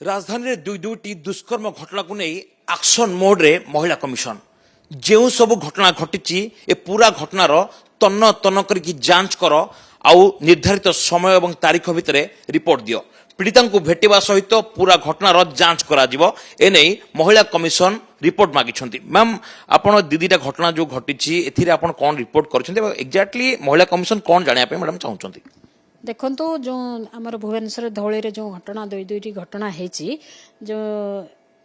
राजधानी में दुईटी दुष्कर्म घटना को नहीं एक्शन मोड रे महिला कमिशन जो सब घटना घटी ए पूरा घटनार तन्न तन्न करके जांच कर आउ निर्धारित समय और तारीख भितर रिपोर्ट दियो पीड़िता को भेटा सहित पूरा घटनार जांच करा एने महिला कमिशन रिपोर्ट मागिछंती। मैम आपण दीदीटा घटना जो घटी एथिरे आपण कौन रिपोर्ट कर एक्जाक्टली महिला कमिशन कौन जानिया पे मैडम चाहूछंती। देखो जो आमर भुवनेश्वर धौली जो घटना दुईटी घटना होती जो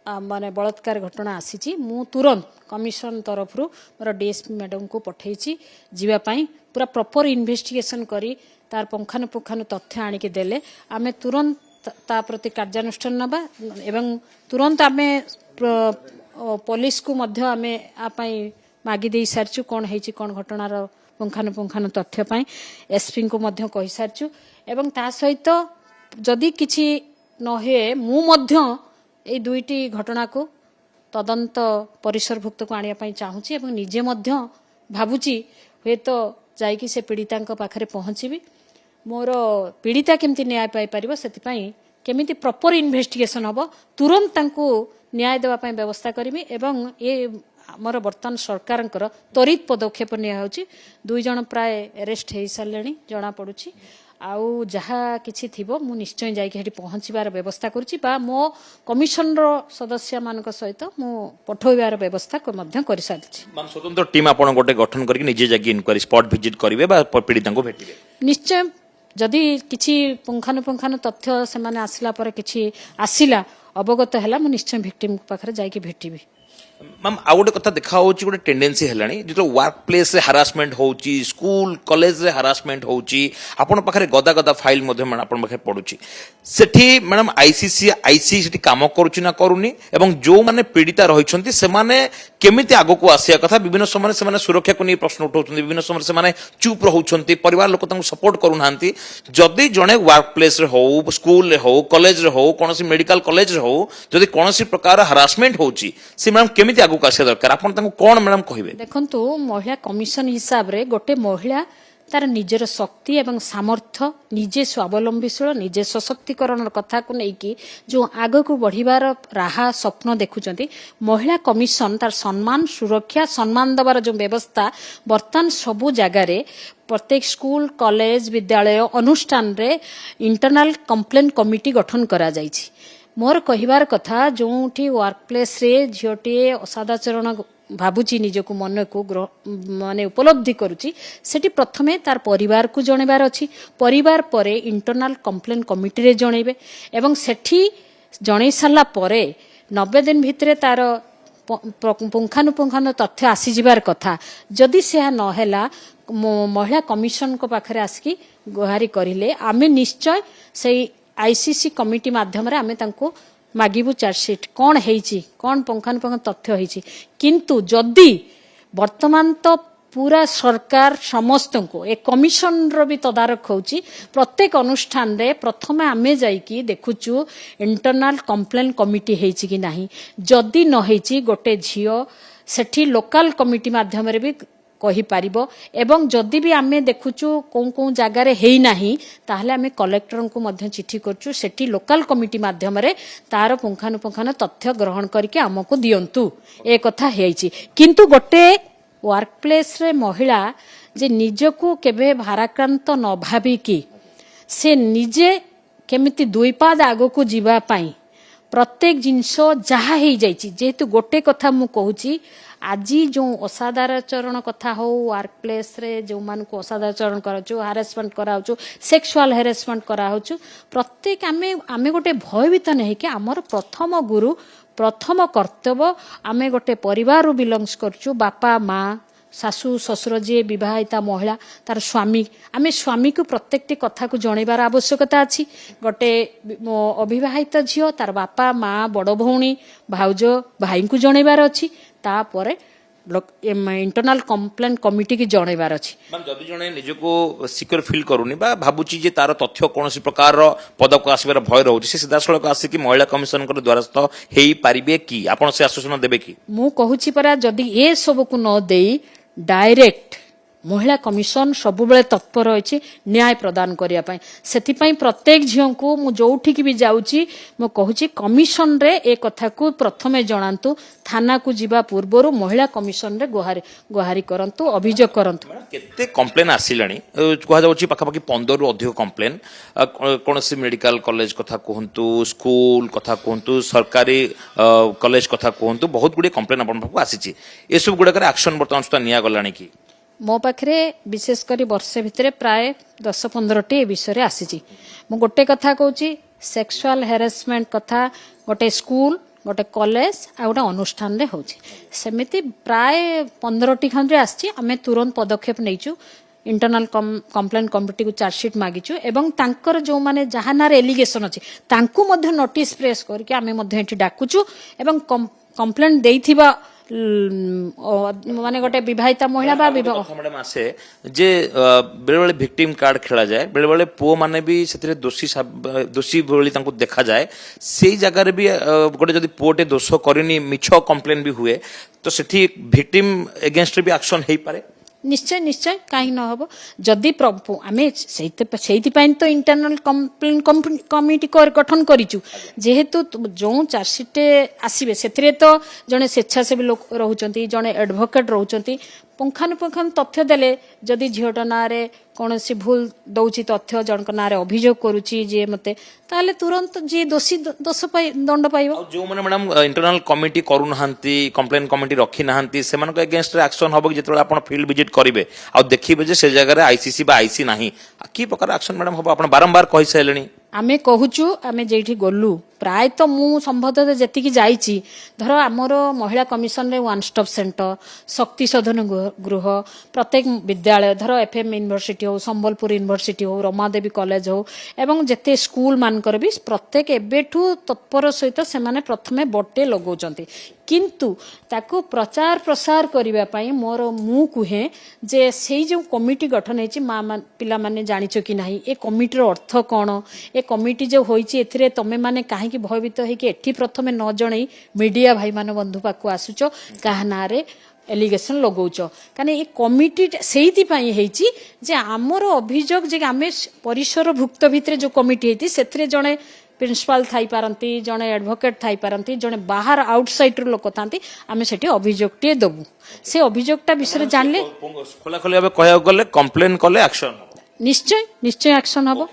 माने बलात्कार घटना आसी मु तुरंत कमिशन तरफ मोर डीएसपी मैडम को पठे जीवाई पूरा प्रॉपर इन्वेस्टिगेशन करी तार पुंखानुपुंखानु तथ्य आणिक देले आमे तुरंत ता प्रति कार्यानुष्ठान नबा एवं तुरंत आमे पुलिस को मध्य आमे आपाई मागी दे सारचु कोन हेची कोन घटनार पुंखानुपुंखानु तथ्य पाई एसपी को मध्य कहि सारचु एवं ता सहित जदि किछि न हे मु मध्य ए दुईटी घटना को तदंत परिसरभुक्त को आनिया पाई चाहूची एवं निजे मध्य भाबुची हे तो जाइकी से पीड़िता पाखरे पहुंचीबी मोर पीड़िता केमती न्याय पाई परिबो सेतिपाई केमिति प्रॉपर इन्वेस्टिगेशन हबो तुरंत तांको न्याय देवा पाई व्यवस्था करबी एवं ए आमर वर्तमान सरकार त्वरित पदक्षेप निया होची दुई जण प्राय अरेस्ट हे सारलेनी जना पडुची आउ जहा किछि थिबो मु निश्चय जाइके हेटी पहुंचीबार व्यवस्था करूची बा मो कमिशन रो सदस्य मानक सहित मु पठोइबार व्यवस्था को मध्य करि सारिछि। मान स्वतंत्र टीम आपण गोटे गठन करके निजे जाके इनक्वारी स्पॉट विजिट करिवे बा पीड़िता को भेटिबे निश्चय जदि किछि पुंखानुपुंखानु तथ्य से माने आसिला पर किछि आसिला अवगत हैला मु निश्चय विक्टिम पाखरे जाइके भेटिबी। मैम आ गोटे कथा देखा होची गोटे टेंडेंसी हेलानी जो वर्क प्लेस रे हरासमेंट होची स्कूल कॉलेज रे हरासमेंट होची आपण पाखरे गदा गदा फाइल मध्ये मन आपण पाखरे पडुची सेठी मैडम आईसी सेठी काम करूची ना करूनी एवं जो माने पीड़िता रहिछंती से माने केमिति आगो को आसिया कथा विभिन्न समय से माने सुरक्षा को नै प्रश्न उठाउछंती विभिन्न समय से माने चुप रहउछंती परिवार लोक तांको सपोर्ट करू नांती जदी जणे वर्क प्लेस रे हो स्कूल रे हो कॉलेज रे हो कोनोसी मेडिकल कॉलेज रे हो जदी कोनोसी प्रकार हरासमेंट होची से मैडम केमिति आगो को आसिया दरकार आपण तांको कोन मैडम कहिबे। देखंतु महिला कमिशन हिसाब रे गोटे महिला तार निजर शक्ति एवं सामर्थ्य निजे स्वावलंबीशील निजे सशक्तिकरण कथा को लेकिन जो आग को बढ़िबार राहा स्वप्न देखुचंती महिला कमिशन तार सम्मान सुरक्षा सम्मान दबार जो व्यवस्था बर्तमान सबु जगह रे प्रत्येक स्कूल कॉलेज विद्यालय अनुष्ठान रे इंटरनल कंप्लेन कमिटी गठन करा जायछि। मोर कहिबार कथा जोठी वर्क प्लेस रे झियोटी असादाचरण भाबुची निजको मन को माने उपलब्धि करूची सेठी प्रथमे तार परिवार को जणेबार अछि परिवार परे इंटरनल कंप्लेन कमिटी रे जणेबे एवं सेठी जणै साला परे 90 दिन भितरे तार पुंखानुपुंखानु तथ्य आसी जिबार कथा जदि से न हैला महिला कमिशन को पाखरे आसकी गुहारी करिले आमे निश्चय सेई आईसीसी कमिटी माध्यम रे आमे तांको मागिबु चार्जशीट कौन हेची कौन पुंखानुपुंख तथ्य हेची किंतु जदि वर्तमान तो पूरा सरकार समस्त को एक कमिशन रो भी तदारख होची प्रत्येक अनुष्ठान रे प्रथमे आमे जाईकी देखुचु इंटरनल कंप्लेन कमिटी हेची कि नाही जदि न हेची गोटे झियो सेठी लोकल कमिटी माध्यम रे भी कहि पारिबो एवं जदि भी आमे देखुचु कोन कोन जगह रे हेई नाही ताहले आमे कलेक्टर को मध्य चिट्ठी करचु सेठी लोकल कमिटी माध्यम रे तार पुंखानुपुंखानु तथ्य ग्रहण करके हमको दियंतु ए कथा हेची किंतु गोटे वर्क प्लेस रे महिला जे निजको केबे भाराक्रांत न भाबी कि से निजे केमिति दुई पाद आगो को जीवा पाई प्रत्येक जिंस जहा हेई जाईची जेहेतु गोटे कथा मु कहूची आज जो असादाचरण कथा हो वर्क प्लेस रे जो मान को असादाचरण कराचु हारेसमेंट कराउचु सेक्सुअल हारेसमेंट कराउचु प्रत्येक आमे गोटे भयभीत नहीं कि आमर प्रथम गुरु प्रथम कर्तव्य आमे गोटे परिवार बिलंग्स करचु बापा माँ शाशु ससुर जी विवाहिता महिला तार स्वामी आमे स्वामी को प्रत्येकटी कथा को जणेबार आवश्यकता अछि गोटे अविवाहित झियो तार बापा माँ बड़ भौणी भाउज भाई को जणेबार अछि तापरे इंटरनल कंप्लेन कमिटी की जणेबार अछि। मैम जदि जणे निजको सिक्योर फील करूनी बा भाबुची जे तार तथ्य कोनोसी प्रकार पदक आसीबार भय रहउची से सीधासळक आसी कि महिला कमिशन को द्वारस्थ हेई पारिबे कि आपण से आश्वासन देबे कि मु कहूची परा जदि ए सब को न देई डायरेक्ट महिला कमिशन सबुबले तत्पर अछि न्याय प्रदान करिया पई सेति प्रत्येक झियों को मु जोठी भी जाउची मु कहूची कमिशन रे ए कथा को प्रथमे जणांतु थाना को जिबा पूर्वरु महिला कमिशन रे गुहारी करंतु अभियोग करंतु केते कंप्लेन आसिलानी कहा जाउची पाखापाखि 15 रु अधिक कंप्लेन कोनसी मेडिकल कॉलेज कथा कहंतु स्कूल कथा कहंतु सरकारी कॉलेज कथा कहंतु बहुत गुडी कंप्लेन अपन पाखु आसीची ए सब गुडा करे एक्शन वर्तमान सुता निया गलानी की मो पाखरे विशेष करी वर्ष भितरे प्राय 10-15 टी विषय रे आसीची मु गोटे कथा कहूची सेक्सुअल हेरासमेंट कथा गोटे स्कूल गोटे कॉलेज आ गोटे अनुष्ठान रे होची सेमिति प्राय 15 टी खंडे आसी आमे तुरंत पदक्षेप नैचु इंटरनल कंप्लेन कमिटी को चार्जशीट मागिचु एवं तांकर जो माने जहानार एलिगेशन अछि तांकु मध्ये नोटिस प्रेस करके आमे मध्ये एठी डाकुचु एवं कंप्लेन देइथिबा माने गोटे विवाहिता महिला बा विवाह मैडम आसे जे बेले बेले विक्टिम कार्ड खेला जाए बेले बेले पुओ माने भी सेतिरे दोषी भली तांको देखा जाए सेई जगह रे भी गोटे जदी पुओटे दोष करिनी मिछो कंप्लेन भी हुए तो सेठी विक्टिम अगेंस्ट भी एक्शन हेई पारे निश्चय निश्चय कहीं न हबो जदि आमे सेति पई तो इंटरनल कंप्लेन कमिटी गठन करिचु जेहेतु जो चार्जशीट आसीबे सेतिरे तो जने स्वेच्छासेवी लोक रहउचंती जने एडवोकेट रहउचंती पुंखानुपुंखान तथ्य देले जदि झियोटा नारे कौनसी भूल दउची तथ्य जनक नारे अभियोग करूची जे मते ताले तुरंत जे दोषी दोष पाई दंड पाइबो जो माने मैडम इंटरनल कमिटी करू नहांती कंप्लेन कमिटी रखी नहांती सेमान को अगेंस्ट एक्शन हबो जेतले आपण फील्ड विजिट करिवे आ देखिबे जे से जगह रे आईसीसी बा आईसी नाही की प्रकार एक्शन मैडम हबो आपण बारंबार कहि सैलनी आमे कहूचु आमे जेठी गलु प्राय तो मु संबंधित जेति की जाईची धर हमरो महिला कमिशन रे वन स्टॉप सेंटर शक्ति शोधन गृह प्रत्येक विद्यालय धर एफएम यूनिवर्सिटी हो संबलपुर यूनिवर्सिटी हो रमादेवी कॉलेज हो एवं जेते स्कूल मानकर भी प्रत्येक एबेठू तत्पर सहित से माने प्रथमे बटे लगौचंती किंतु ताको प्रचार प्रसार करिबा पई मोर मु कुहे जे सेई जो कमिटी गठन हेची पिला माने जानिचो कि नाही ए कमिटीर अर्थ कोन ए कमिटी जो होईची एथिरे तमे माने काहे कि भयभीत हे कि एठी प्रथमे न जणई मीडिया भाई माने बंधु पाकु आसुचो काहा नारे एलिगेशन लगौच कारण ये कमिटी से जे आमर अभियोग जे आम परिसर भुक्त भितर जो कमिटी होती से जड़े प्रिंसिपाल थाई पारंती जड़े एडवोकेट थाई पारंती जड़े बाहर आउटसाइड लोक था आम से अभियोगटे दबु से अभियोगटा विषय जानले खोला खोली कह गले कंप्लेन कले एक्शन निश्चय निश्चय एक्शन हम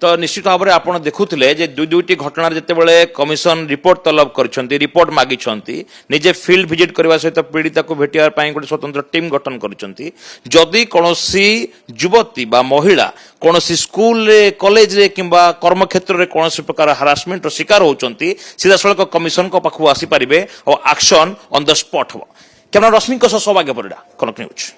तो निश्चित भाव में आपड़ देखुले दुईटी घटना जितेबाला कमिशन रिपोर्ट तलब कर रिपोर्ट मागिंट निजे फील्ड विजिट करने सहित पीड़िता को भेटाई गोटे स्वतंत्र टीम गठन करी कौन युवती बा महिला कौन स्कूल कॉलेज रे किंबा कर्म क्षेत्र में कौन प्रकार हारासमेंट शिकार होती सीधा सड़क कमिशन पाखु आसीपारे और एक्शन ऑन द स्पॉट हम कैमरा रश्मि सौभाग्य परिडा कनक न्यूज।